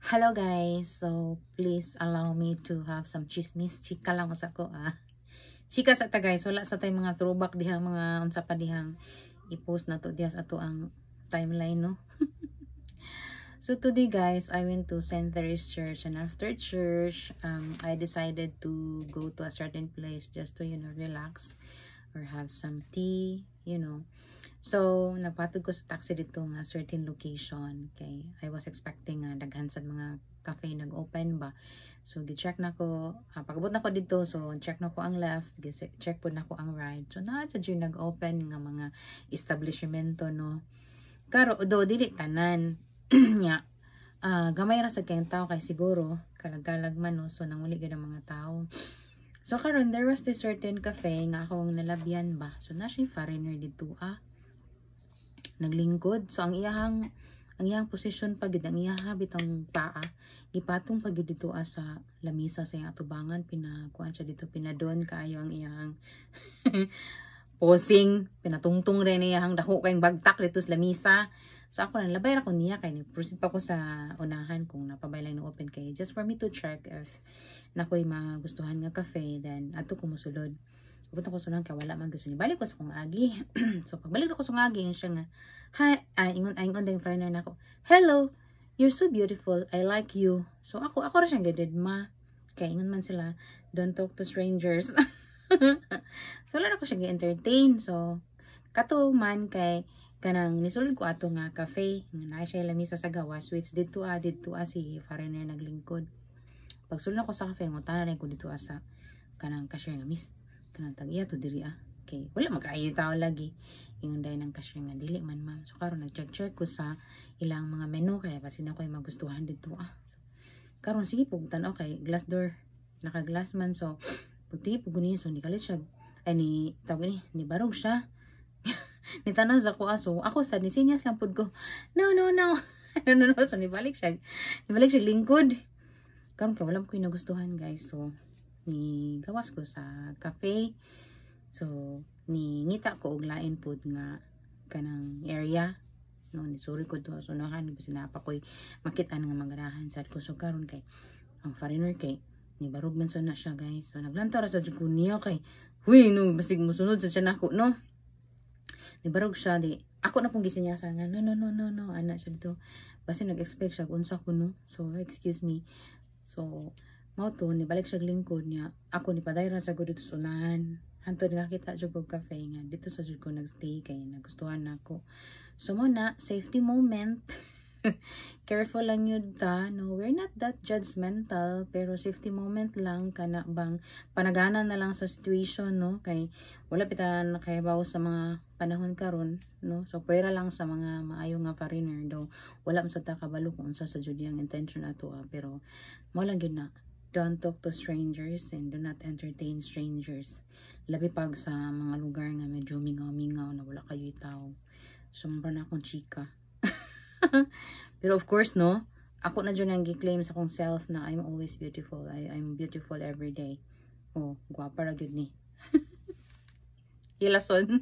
Hello guys, so please allow me to have some chismis. Chika lang sa ko Chika sa ta guys, wala sa tay mga throwback dihang mga unsa pa dihang i-post na to diha sa ato ang timeline no. So today guys, I went to St. Teresa's Church, and after church, I decided to go to a certain place just to relax or have some tea, So, nagpatod ko sa taxi dito nga certain location. Okay, I was expecting daghan sa mga cafe nag-open ba. So, gi-check na ko. Pag-abot na ko dito, so check na ko ang left, check po na ko ang right. So, na sa dyan nag-open nga mga establishmento, no. Karo, do, dili tanan. Nya, gamay ra sa kayong tao kay siguro, kalag-kalag man, no. So, nanguli gid ang mga tao. So, karon there was this certain cafe nga akong nalabyan ba. So, na siya foreigner dito, naglingkod. So ang iyahang posisyon pag ang iyaha bitang paa gipatong pag dito sa lamisa sa iyang atubangan, pinakuan siya dito, pinadon kaayo ang iyang posing, pinatungtong rin iyang dako kayong bagtak dito sa lamisa. So ako na labay ra ko niya kay proceed pa ko sa unahan kung napabay lang no open kay just for me to check if nakoy magustuhan nga cafe, then ato ko mosulod. Pupunta ko sa nang kawala man gusto niya. Balik ko sa kong agi. So pagbalik ko sa agi, siya nga, hi, ingon ding friend na ako. Hello, you're so beautiful. I like you. So ako ra siyang gadid ma. Kaya ingon man sila, don't talk to strangers. So wala ko siya gi-entertain. So kato man kay kanang nisulod ko ato nga cafe. Nga na siya lamisa sa gawa. Sweets dito si foreigner naglingkod. Pag sulod ko sa cafe, ngutana rin ko dito sa kanang cashier nga, miss, kanang tag-iya to diri okay, wala magkaayo tao lagi ingon day ng cashier nga dili man ma'am. So karon nag-check ko sa ilang mga menu kaya basin ako ay magustuhan dito So, karon sige pug tan-aw kay glass door, naka-glass man. So pagti pug guni so ni kalit siya ay ni tawag ni barog siya ni tanaw sa ko so ako sa nisinyas lang pud ko no so nibalik siya lingkod karon kay wala ko nagustuhan guys. So ni gawas ko sa cafe. So ni ngita ko og lain pud nga kanang area no, ni suri ko to sunahan kasi napa koy makita nga magarahan sad ko. So karon kay ang foreigner kay ni barog man sana siya guys. So naglantaw ra sa jud ko niya kay huy no basig mosunod sa siya nako no, ni barog siya di ako na pong gisinyasan nga no ana siya dito basi nag-expect siya unsa ko no. So excuse me. So mao to ni balik siya lingkod niya ako ni padayra sa gud dito sunahan hantod nga kita jud og cafe nga dito sa jud ko nagstay kay nagustuhan nako. So mo na safety moment. Careful lang yun ta no, we're not that judgmental pero safety moment lang kana bang panagana na lang sa situation no, kay wala pita nakahibaw sa mga panahon karon no. So pwera lang sa mga maayo nga foreigner do wala man sa ta kabalo kung unsa sa jud yang intention ato pero mo lang gyud na don't talk to strangers and do not entertain strangers. Labi pag sa mga lugar nga medyo mingaw-mingaw na wala kayo tao. Sumbra na akong chika. Pero of course no, ako na dyan ang gi-claim sa akong self na I'm always beautiful. I'm beautiful every day. Oh, guwapa ra gyud ni. Hilason.